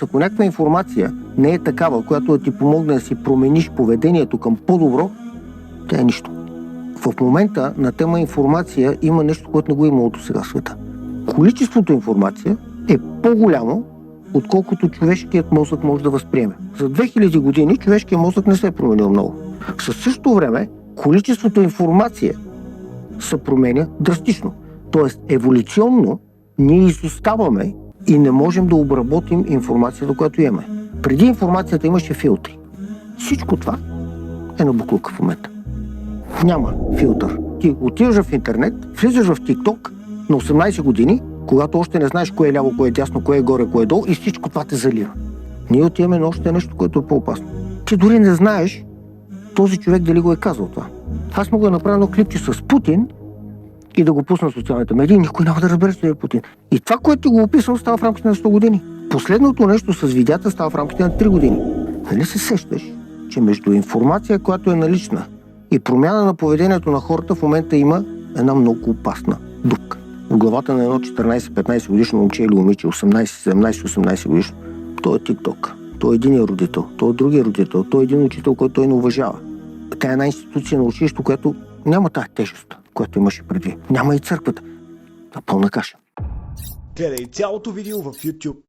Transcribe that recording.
Ако някаква информация не е такава, която да ти помогне да си промениш поведението към по-добро, тя е нищо. В момента на тема информация има нещо, което не го има от сега в света. Количеството информация е по-голямо, отколкото човешкият мозък може да възприеме. За 2000 години човешкият мозък не се е променил много. Със същото време, количеството информация се променя драстично. Тоест, еволюционно ние изоставаме и не можем да обработим информацията, която имаме. Преди информацията имаше филтри. Всичко това е на буклука в момента. Няма филтър. Ти отиваш в интернет, влизаш в TikTok на 18 години, когато още не знаеш кое е ляво, кое е дясно, кое е горе, кое е долу и всичко това те залива. Ние отиваме на още нещо, което е по-опасно. Ти дори не знаеш този човек дали го е казал това. Аз мога да направя едно клипче с Путин и да го пусна в социалните медии, никой няма да разбере, че е Путин. И това, което ти го описвам, става в рамките на 100 години. Последното нещо с видеята става в рамките на 3 години. Нали се сещаш, че между информация, която е налична, и промяна на поведението на хората в момента има една много опасна дупка. В главата на едно 14-15 годишно момче или момиче, 18-17-18 годишно, той е TikTok. Той е единия родител, той е другия родител, той е един учител, който той не уважава. Тя е една институция на училището, която няма тази тежест, която имаше преди. Няма и църквата. А пълна каша. Гледай цялото видео в YouTube.